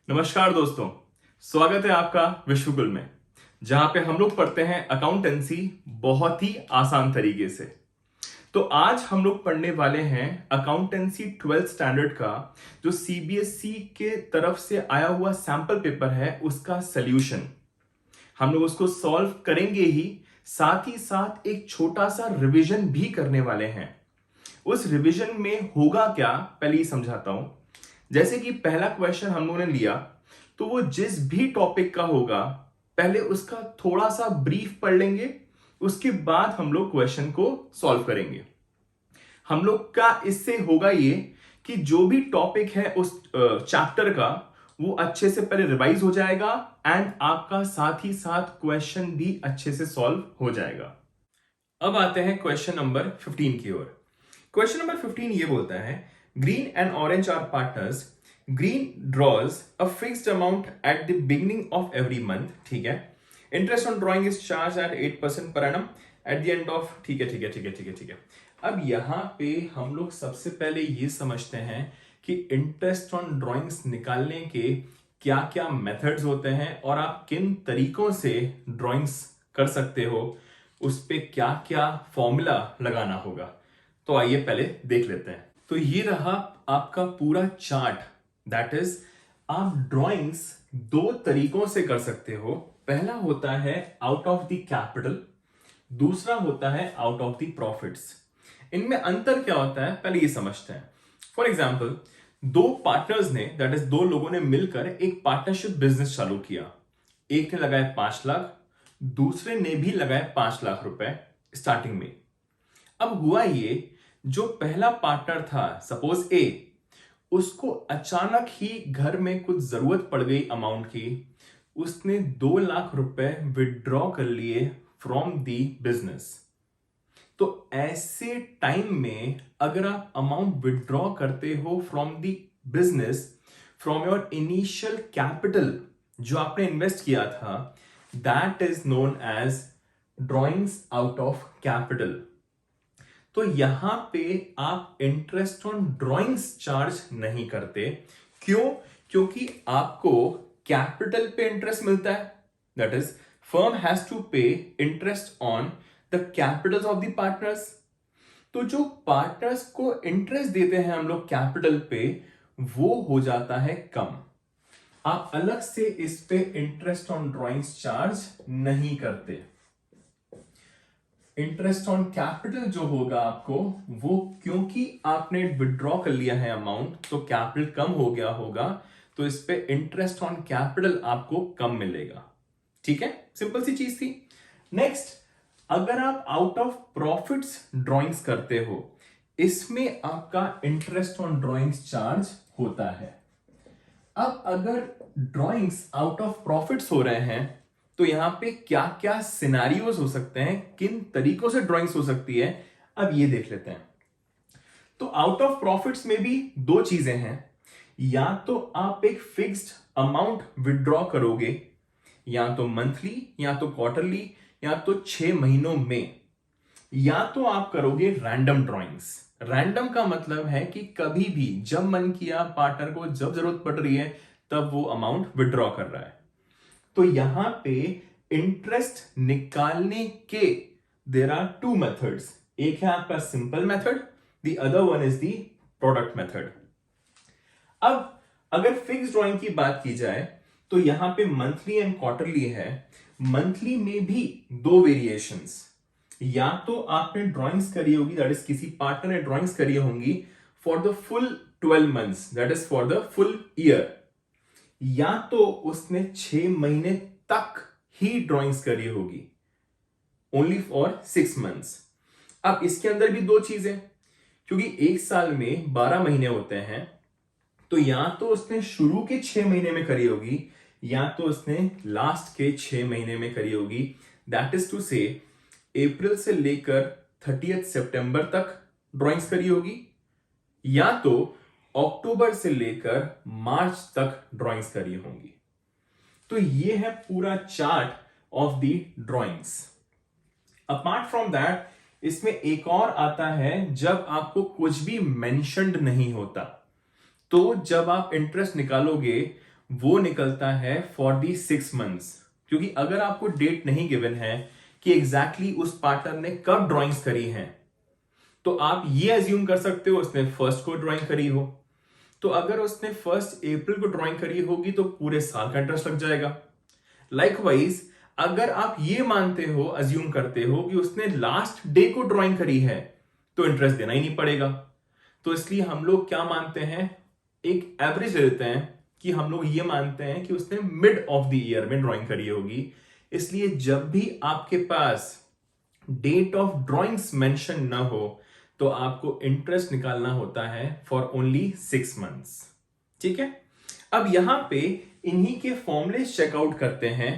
नमस्कार दोस्तों, स्वागत है आपका विश्वकुल में, जहां पे हम लोग पढ़ते हैं अकाउंटेंसी बहुत ही आसान तरीके से। तो आज हम लोग पढ़ने वाले हैं अकाउंटेंसी 12th स्टैंडर्ड का जो सीबीएसई के तरफ से आया हुआ सैंपल पेपर है, उसका सॉल्यूशन। हम लोग उसको सॉल्व करेंगे ही साथ एक छोटा सा रिवीजन भी करने वाले हैं। उस रिवीजन में होगा क्या, पहले ही समझाता हूं। जैसे कि पहला क्वेश्चन हम लोगों ने लिया, तो वो जिस भी टॉपिक का होगा पहले उसका थोड़ा सा ब्रीफ पढ़ लेंगे, उसके बाद हम लोग क्वेश्चन को सॉल्व करेंगे। हम लोग का इससे होगा ये कि जो भी टॉपिक है उस चैप्टर का, वो अच्छे से पहले रिवाइज हो जाएगा एंड आपका साथ ही साथ क्वेश्चन भी अच्छे से सॉल्व हो जाएगा। अब आते हैं क्वेश्चन नंबर 15 की ओर। क्वेश्चन नंबर 15 ये बोलता है, green and orange are partners, green draws a fixed amount at the beginning of every month. ठीक है, interest on drawing is charge at 8% per annum at the end of. ठीक है ठीक है ठीक है ठीक है ठीक है। अब यहां पे हम लोग सबसे पहले ये समझते हैं कि इंटरेस्ट ऑन ड्रॉइंग्स निकालने के क्या क्या मेथड्स होते हैं और आप किन तरीकों से ड्रॉइंग्स कर सकते हो, उस पे क्या क्या फॉर्मूला लगाना होगा। तो आइए पहले देख लेते हैं। तो ये रहा आपका पूरा चार्ट। दैट इज, आप ड्राइंग्स दो तरीकों से कर सकते हो। पहला होता है आउट ऑफ द कैपिटल, दूसरा होता है आउट ऑफ द प्रॉफिट्स। इनमें अंतर क्या होता है पहले ये समझते हैं। फॉर एग्जाम्पल, दो पार्टनर्स ने, दैट इज दो लोगों ने मिलकर एक पार्टनरशिप बिजनेस चालू किया। एक ने लगाए 5 लाख, दूसरे ने भी लगाए 5 लाख रुपए स्टार्टिंग में। अब हुआ ये, जो पहला पार्टनर था, सपोज ए, उसको अचानक ही घर में कुछ जरूरत पड़ गई अमाउंट की। उसने 2 लाख रुपए विड्रॉ कर लिए फ्रॉम दी बिजनेस। तो ऐसे टाइम में अगर आप अमाउंट विड्रॉ करते हो from the business, from your initial capital जो आपने इन्वेस्ट किया था, that is known as drawings out of capital. तो यहां पे आप इंटरेस्ट ऑन ड्रॉइंग्स चार्ज नहीं करते। क्यों? क्योंकि आपको कैपिटल पे इंटरेस्ट मिलता है। That is, firm has to pay interest on the capitals of the partners. तो जो पार्टनर्स को इंटरेस्ट देते हैं हम लोग कैपिटल पे, वो हो जाता है कम। आप अलग से इस पे इंटरेस्ट ऑन ड्रॉइंग्स चार्ज नहीं करते। इंटरेस्ट ऑन कैपिटल जो होगा आपको, वो क्योंकि आपने विड्रॉ कर लिया है अमाउंट, तो कैपिटल कम हो गया होगा, तो इस पे इंटरेस्ट ऑन कैपिटल आपको कम मिलेगा। ठीक है, सिंपल सी चीज थी। नेक्स्ट, अगर आप आउट ऑफ प्रॉफिट्स ड्रॉइंग्स करते हो, इसमें आपका इंटरेस्ट ऑन ड्रॉइंग्स चार्ज होता है। अब अगर ड्रॉइंग्स आउट ऑफ प्रॉफिट्स हो रहे हैं, तो यहां पे क्या क्या सिनेरियोस हो सकते हैं, किन तरीकों से ड्राइंग्स हो सकती है, अब ये देख लेते हैं। तो आउट ऑफ प्रॉफिट्स में भी दो चीजें हैं। या तो आप एक फिक्स्ड अमाउंट विड्रॉ करोगे, या तो मंथली, या तो क्वार्टरली, या तो 6 महीनों में, या तो आप करोगे रैंडम ड्राइंग्स। रैंडम का मतलब है कि कभी भी जब मन किया, पार्टनर को जब जरूरत पड़ रही है, तब वो अमाउंट विड्रॉ कर रहा है। तो यहां पे इंटरेस्ट निकालने के देयर आर 2 मेथड्स। एक है आपका simple method, the other one is the product method. अब अगर फिक्स ड्राइंग की बात की जाए, तो यहां पे मंथली एंड क्वार्टरली है। मंथली में भी दो वेरिएशंस। या तो आपने ड्राइंग्स करी होगी, दैट इज किसी पार्टनर ने ड्राइंग्स करी होंगी for the full 12 months, that is for the full year, या तो उसने 6 महीने तक ही ड्राइंग्स करी होगी, ओनली फॉर 6 मंथ्स। अब इसके अंदर भी दो चीजें, क्योंकि एक साल में 12 महीने होते हैं, तो या तो उसने शुरू के 6 महीने में करी होगी, या तो उसने लास्ट के 6 महीने में करी होगी। दैट इज टू से, अप्रैल से लेकर 30 सितंबर तक ड्राइंग्स करी होगी, या तो अक्टूबर से लेकर मार्च तक ड्राइंग्स करी होंगी। तो ये है पूरा chart of the drawings. Apart from that, इसमें एक और आता है जब आपको कुछ भी मेंशन्ड नहीं होता। तो जब आप इंटरेस्ट निकालोगे, वो निकलता है फॉर दी 6 मंथ्स। क्योंकि अगर आपको डेट नहीं गिवन है कि एग्जैक्टली उस पार्टनर ने कब ड्राइंग्स करी हैं, तो आप ये अज्यूम कर सकते हो उसने फर्स्ट को ड्राइंग करी हो। तो अगर उसने 1 अप्रैल को ड्राइंग करी होगी तो पूरे साल का इंटरेस्ट लग जाएगा। लाइकवाइज अगर आप ये मानते हो, अज्यूम करते हो कि उसने लास्ट डे को ड्राइंग करी है, तो इंटरेस्ट देना ही नहीं पड़ेगा। तो इसलिए हम लोग क्या मानते हैं, एक एवरेज लेते हैं कि हम लोग ये मानते हैं कि उसने मिड ऑफ द ईयर में ड्राइंग करी होगी। इसलिए जब भी आपके पास डेट ऑफ ड्राइंग्स मेंशन ना हो तो आपको इंटरेस्ट निकालना होता है फॉर ओनली 6 मंथ्स। ठीक है, अब यहां पे इन्हीं के फॉर्मूले चेकआउट करते हैं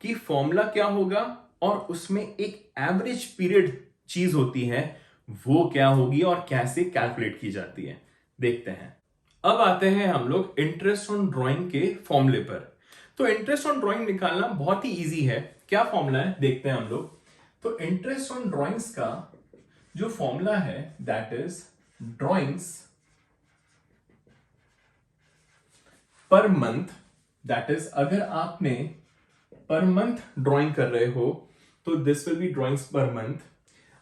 कि फॉर्मूला क्या होगा और उसमें एक एवरेज पीरियड चीज होती है, वो क्या होगी और कैसे कैलकुलेट की जाती है, देखते हैं। अब आते हैं हम लोग इंटरेस्ट ऑन ड्राइंग के फॉर्मूले पर। तो इंटरेस्ट ऑन ड्राइंग निकालना बहुत ही इजी है। क्या फॉर्मूला है देखते हैं हम लोग। तो इंटरेस्ट ऑन ड्राइंग्स का जो फॉर्मूला है that is drawings per month. That is अगर आपने पर मंथ ड्राइंग कर रहे हो तो this will be drawings per month.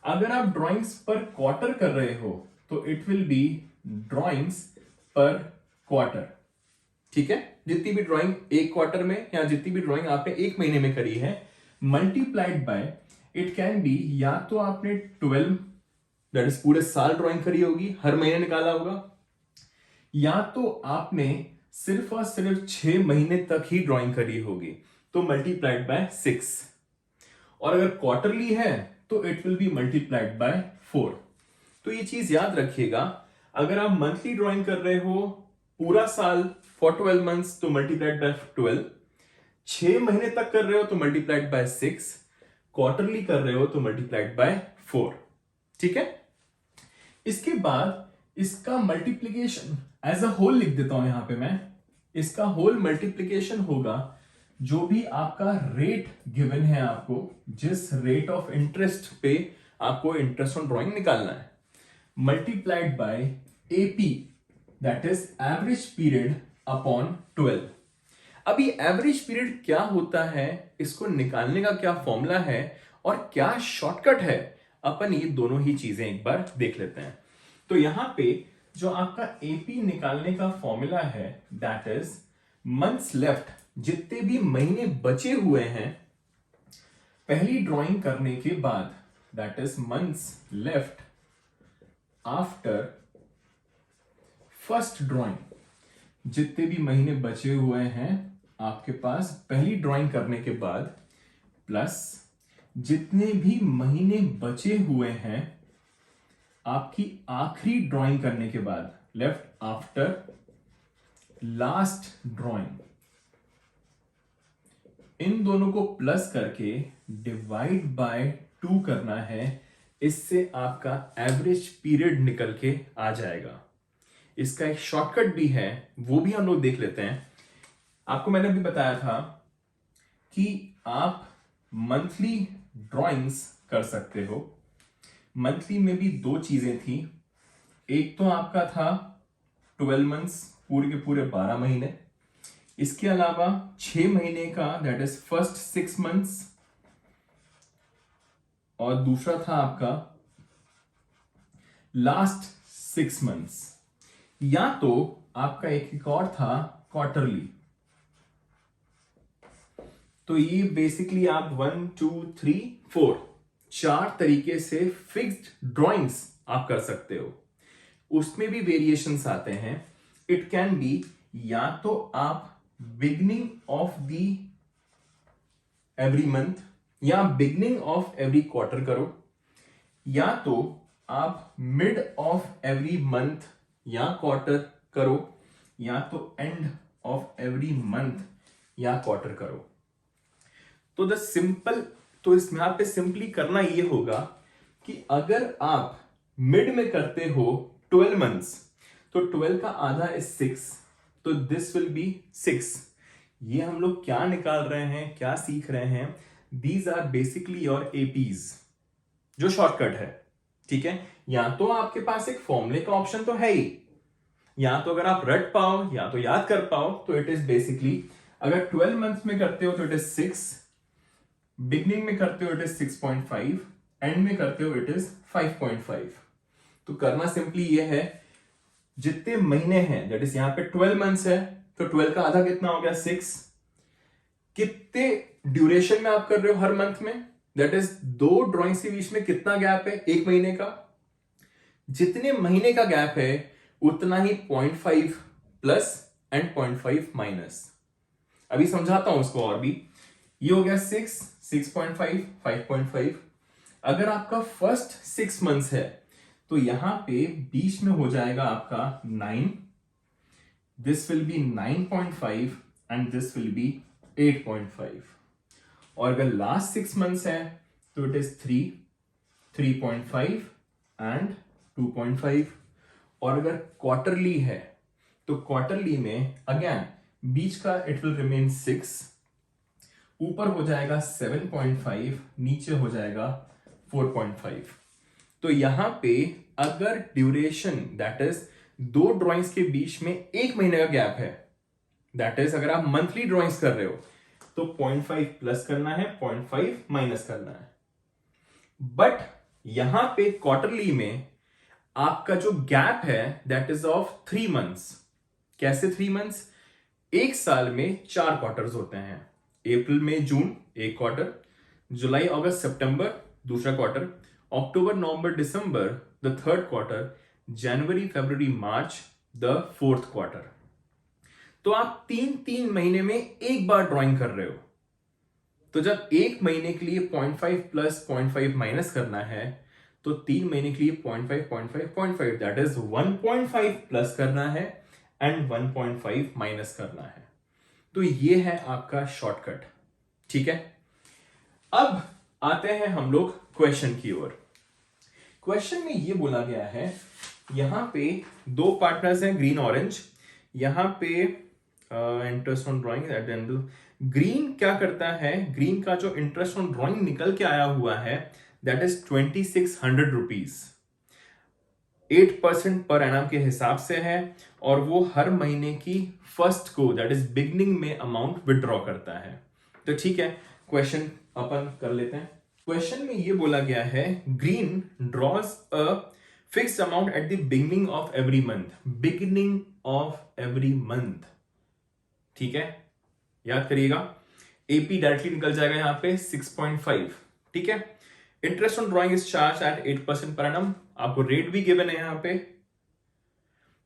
अगर आप ड्राइंग्स पर क्वार्टर कर रहे हो तो इट विल बी ड्राइंग्स पर क्वार्टर। ठीक है, जितनी भी ड्राइंग एक क्वार्टर में या जितनी भी ड्राइंग आपने एक महीने में करी है multiplied by, it can be या तो आपने 12 दैट इज पूरे साल ड्राइंग करी होगी, हर महीने निकाला होगा, या तो आपने सिर्फ और सिर्फ 6 महीने तक ही ड्राइंग करी होगी तो मल्टीप्लाइड बाय 6। और अगर क्वार्टरली है तो it will be multiplied by 4। तो ये चीज याद रखिएगा, अगर आप मंथली ड्राइंग कर रहे हो पूरा साल फॉर 12 मंथ्स तो मल्टीप्लाइड बाय 12, 6 महीने तक कर रहे हो तो मल्टीप्लाइड बाय 6, क्वार्टरली कर रहे हो तो मल्टीप्लाइड बाय 4। ठीक है, इसके बाद इसका मल्टीप्लीकेशन एज अ होल लिख देता हूं यहां पे मैं। इसका होल मल्टीप्लीकेशन होगा जो भी आपका रेट गिवन है, आपको जिस रेट ऑफ इंटरेस्ट पे आपको इंटरेस्ट ऑन ड्राइंग निकालना है, multiplied by AP that is average period upon 12। अभी एवरेज पीरियड क्या होता है, इसको निकालने का क्या फॉर्मूला है और क्या शॉर्टकट है, अपन ये दोनों ही चीजें एक बार देख लेते हैं। तो यहां पे जो आपका एपी निकालने का फॉर्मूला है दैट इज मंथ्स लेफ्ट, जितने भी महीने बचे हुए हैं पहली ड्राइंग करने के बाद, that is months left after first drawing, जितने भी महीने बचे हुए हैं आपके पास पहली ड्राइंग करने के बाद, प्लस जितने भी महीने बचे हुए हैं आपकी आखिरी ड्राइंग करने के बाद, लेफ्ट आफ्टर लास्ट ड्राइंग, इन दोनों को प्लस करके डिवाइड बाय 2 करना है। इससे आपका एवरेज पीरियड निकल के आ जाएगा। इसका एक शॉर्टकट भी है, वो भी हम लोग देख लेते हैं। आपको मैंने अभी बताया था कि आप मंथली ड्राइंग्स कर सकते हो। मंथली में भी 2 चीजें थी, एक तो आपका था 12 मंथ्स, पूरे के पूरे 12 महीने, इसके अलावा 6 महीने का दैट इज फर्स्ट 6 मंथ्स, और दूसरा था आपका लास्ट 6 मंथ्स, या तो आपका एक और था क्वार्टरली। तो ये बेसिकली आप 1 2 3 4 4 तरीके से फिक्स्ड ड्राइंग्स आप कर सकते हो। उसमें भी वेरिएशंस आते हैं। इट कैन बी या तो आप beginning of the every month या बिगनिंग ऑफ एवरी क्वार्टर करो, या तो आप मिड ऑफ एवरी मंथ या क्वार्टर करो, या तो एंड ऑफ एवरी मंथ या क्वार्टर करो। तो द सिंपल, तो इसमें यहां पे सिंपली करना ये होगा कि अगर आप मिड में करते हो 12 मंथ्स तो 12 का आधा इज 6, तो दिस विल बी 6। ये हम लोग क्या निकाल रहे हैं, क्या सीख रहे हैं, these are basically your apps, जो शॉर्टकट है। ठीक है, या तो आपके पास एक फॉर्मूले का ऑप्शन तो है ही, या तो अगर आप रट पाओ या तो याद कर पाओ तो इट इज बेसिकली, अगर 12 मंथ्स में करते हो तो इट इज 6, बिगनिंग में करते हो इट इज 6.5, एंड में करते हो इट इज 5.5। तो करना सिंपली ये है, जितने महीने हैं, दैट इज यहां पे 12 मंथ्स है, तो 12 का आधा कितना हो गया 6, कितने ड्यूरेशन में आप कर रहे हो हर मंथ में, दैट इज दो ड्रॉइंग्स के बीच में कितना गैप है, एक महीने का, जितने महीने का गैप है उतना ही 0.5 प्लस एंड 0.5 माइनस। अभी समझाता हूं उसको और भी। ये हो गया 6, 6.5, 5.5। अगर आपका फर्स्ट 6 मंथ्स है तो यहां पे बीच में हो जाएगा आपका 9, this will be 9.5 and this will be 8.5। और अगर लास्ट 6 मंथ्स है तो इट इज 3, 3.5 एंड 2.5। और अगर क्वार्टरली है तो क्वार्टरली में अगेन बीच का इट विल रिमेन 6, ऊपर हो जाएगा 7.5, नीचे हो जाएगा 4.5। तो यहां पे अगर ड्यूरेशन दैट इज दो ड्राइंग्स के बीच में एक महीने का गैप है, दैट इज अगर आप मंथली ड्राइंग्स कर रहे हो तो 0.5 प्लस करना है, 0.5 माइनस करना है। बट यहां पे क्वार्टरली में आपका जो गैप है दैट इज ऑफ 3 मंथ्स। कैसे 3 मंथ्स? एक साल में 4 क्वार्टर्स होते हैं, अप्रैल मई जून एक क्वार्टर, जुलाई अगस्त सितंबर दूसरा quarter, October November December the third quarter, January February March the fourth quarter. तो आप 3-3 महीने में एक बार ड्राइंग कर रहे हो। तो जब एक महीने के लिए 0.5 प्लस 0.5 माइनस करना है तो 3 महीने के लिए 0.5 0.5 0.5 दैट इज 1.5 प्लस करना है एंड 1.5 माइनस करना है। तो ये है आपका शॉर्टकट। ठीक है, अब आते हैं हम लोग क्वेश्चन की ओर। क्वेश्चन में ये बोला गया है, यहां पे दो पार्टनर्स हैं ग्रीन ऑरेंज, यहां पे interest on drawing eight the and. Green क्या करता है, ग्रीन का जो इंटरेस्ट ऑन ड्राइंग निकल के आया हुआ है that is 2600 rupees, 8% per annum के हिसाब से है, और वो हर महीने की फर्स्ट को दैट इज बिगनिंग में अमाउंट विड्रॉ करता है। तो ठीक है, क्वेश्चन अपन कर लेते हैं। क्वेश्चन में ये बोला गया है, green draws a fixed amount at the beginning of every month, beginning of every month. ठीक है, याद करिएगा, एपी डायरेक्टली निकल जाएगा यहां पे 6.5। ठीक है, interest on drawing is charge at 8% per annum, आपको रेट भी गिवन है यहां पे।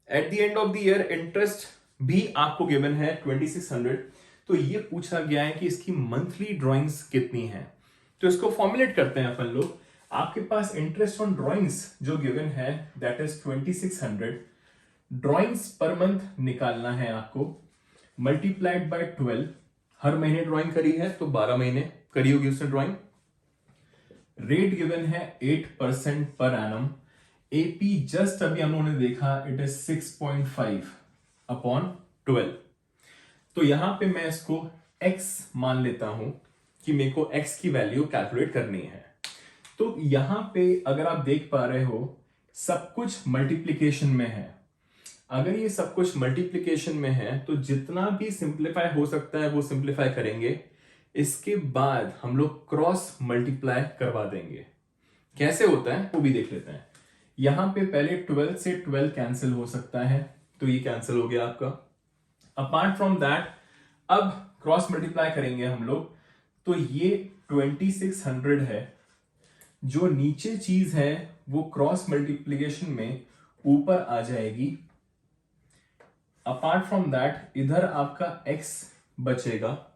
Eight the end of the year interest भी आपको गिवन है 2600। तो ये पूछा गया है कि इसकी मंथली ड्राइंग्स कितनी है, तो इसको फॉर्मुलेट करते हैं अपन लोग। आपके पास इंटरेस्ट ऑन ड्राइंग्स जो गिवन है that is 2600, drawings per month निकालना है आपको, मल्टीप्लाइड बाय 12। हर महीने ड्राइंग करी है तो 12 महीने करी होगी उसने ड्राइंग। रेट गिवन है 8% पर एनम, एपी जस्ट अभी हम लोगों ने देखा इट इज 6.5 अपॉन 12। तो यहां पे मैं इसको x मान लेता हूं कि मेरे को x की वैल्यू कैलकुलेट करनी है। तो यहां पे अगर आप देख पा रहे हो सब कुछ मल्टीप्लीकेशन में है। अगर ये सब कुछ मल्टीप्लीकेशन में है तो जितना भी सिंप्लीफाई हो सकता है वो सिंप्लीफाई करेंगे, इसके बाद हम लोग क्रॉस मल्टीप्लाई करवा देंगे। कैसे होता है वो भी देख लेते हैं। यहां पे पहले 12 से 12 कैंसिल हो सकता है, तो ये कैंसिल हो गया आपका। अपार्ट फ्रॉम दैट अब क्रॉस मल्टीप्लाई करेंगे हम लोग, तो ये 2600 है, जो नीचे चीज है वो क्रॉस मल्टीप्लीकेशन में ऊपर आ जाएगी। अपार्ट फ्रॉम दैट इधर आपका x बचेगा,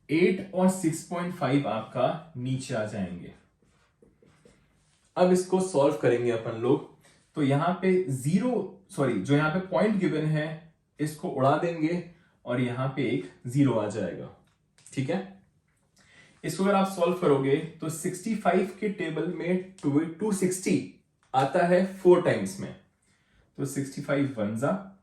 8 और 6.5 आपका नीचे आ जाएंगे। अब इसको सॉल्व करेंगे अपन लोग, तो यहां पे जो यहां पे पॉइंट गिवन है इसको उड़ा देंगे और यहां पे एक 0 आ जाएगा। ठीक है, इसको अगर आप सॉल्व करोगे तो 65 के टेबल में 260 आता है 4 टाइम्स में, तो 65 1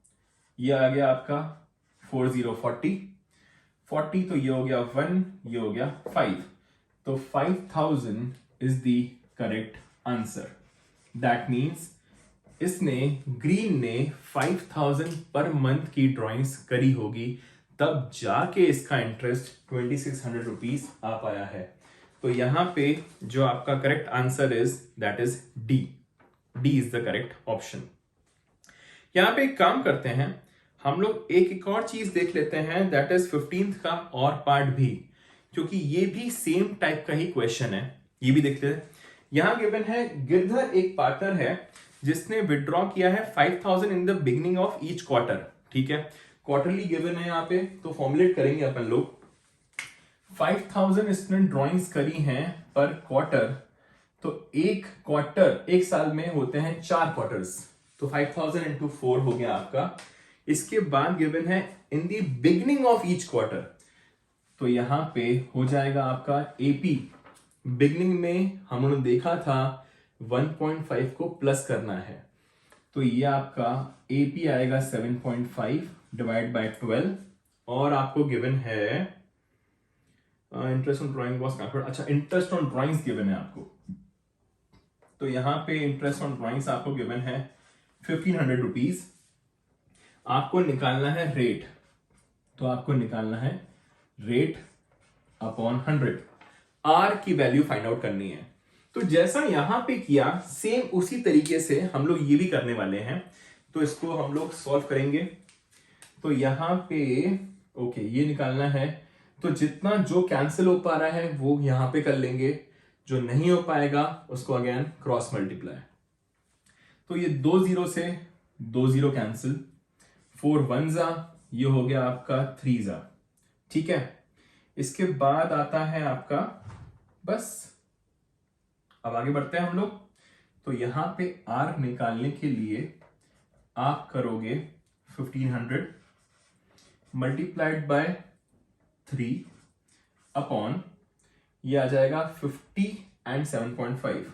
ये आ गया आपका 40 तो ये हो गया 1, ये हो गया 5, तो 5000 is the correct answer. That means इसने ग्रीन ने 5000 पर मंथ की ड्राइंग्स करी होगी, तब जाके इसका इंटरेस्ट 2600 रुपीज आ पाया है। तो यहां पे जो आपका correct answer is that is D. D is the correct option. यहां पे एक काम करते हैं, हम लोग एक और चीज देख लेते हैं, दैट इज 15th का और पार्ट भी, क्योंकि ये भी सेम टाइप का ही क्वेश्चन है। ये भी देखते हैं। यहां गिवन है गिरधर एक पार्टनर है जिसने विड्रॉ किया है 5000 in the beginning of each quarter. ठीक है, क्वार्टरली गिवन है यहाँ पे, तो फॉर्मुलेट करेंगे अपन लोग। 5000 इसने ड्रॉइंग्स करी हैं पर क्वार्टर, तो एक क्वार्टर एक साल में होते हैं 4 क्वार्टर्स, तो 5000 इंटू 4 हो गया आपका। इसके बाद गिवन है in the beginning of each quarter, तो यहां पे हो जाएगा आपका एपी। बिगिनिंग में हम लोगों ने देखा था 1.5 को प्लस करना है, तो ये आपका एपी आएगा 7.5 डिवाइड बाय 12, और आपको गिवन है interest on drawing was calculated. अच्छा, इंटरेस्ट ऑन ड्राइंग्स गिवन है आपको, तो यहां पे इंटरेस्ट ऑन ड्राइंग्स आपको गिवन है 1500 रुपीज। आपको निकालना है रेट, तो आपको निकालना है रेट अपॉन 100, आर की वैल्यू फाइंड आउट करनी है। तो जैसा यहां पे किया सेम उसी तरीके से हम लोग ये भी करने वाले हैं, तो इसको हम लोग सॉल्व करेंगे। तो यहां पे ओके ये निकालना है, तो जितना जो कैंसिल हो पा रहा है वो यहां पे कर लेंगे, जो नहीं हो पाएगा उसको अगेन क्रॉस मल्टीप्लाई। तो ये 2 0 से 2 0 कैंसिल, 4 1 जा, ये हो गया आपका 3 जा। ठीक है, इसके बाद आता है आपका, बस अब आगे बढ़ते हैं हम लोग। तो यहां पे आर निकालने के लिए आप करोगे 1500 मल्टीप्लाइड बाय 3 अपॉन, ये आ जाएगा 50 एंड 7.5,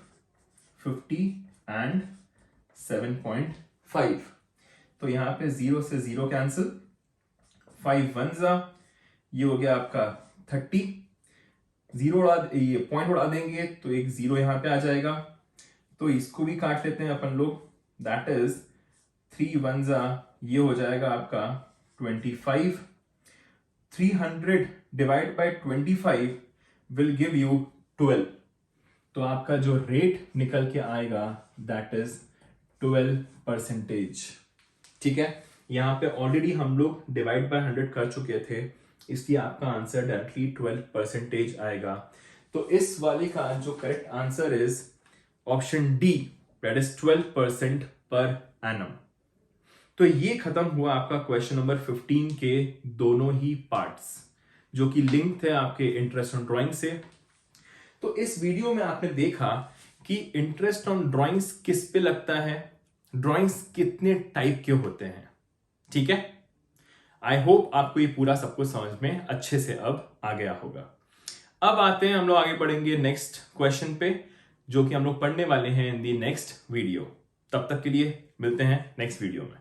50 एंड 7.5। तो यहां पे 0 से 0 कैंसिल, 5 1 जा, ये हो गया आपका 30, जीरो उड़ा, ये पॉइंट उड़ा देंगे तो एक 0 यहां पे आ जाएगा, तो इसको भी काट लेते हैं अपन लोग, दैट इज 3 1 जा, ये हो जाएगा आपका 25। 300 divide by 25 will give you 12, तो आपका जो रेट निकल के आएगा दैट इज 12%। ठीक है, यहां पे ऑलरेडी हम लोग डिवाइड बाय 100 कर चुके थे, इसलिए आपका आंसर डायरेक्टली 12% आएगा। तो इस वाले का जो correct answer is option D, that is 12% per annum. तो ये खत्म हुआ आपका क्वेश्चन नंबर 15 के दोनों ही पार्ट्स, जो कि लिंक थे आपके इंटरेस्ट ऑन ड्राइंग से। तो इस वीडियो में आपने देखा कि इंटरेस्ट ऑन ड्राइंग्स किस पे लगता है, ड्राइंग्स कितने टाइप के होते हैं। ठीक है, आई होप आपको ये पूरा सब कुछ समझ में अच्छे से अब आ गया होगा। अब आते हैं हम लोग आगे बढ़ेंगे नेक्स्ट क्वेश्चन पे, जो कि हम लोग पढ़ने वाले हैं इन दी नेक्स्ट वीडियो। तब तक के लिए मिलते हैं नेक्स्ट वीडियो में।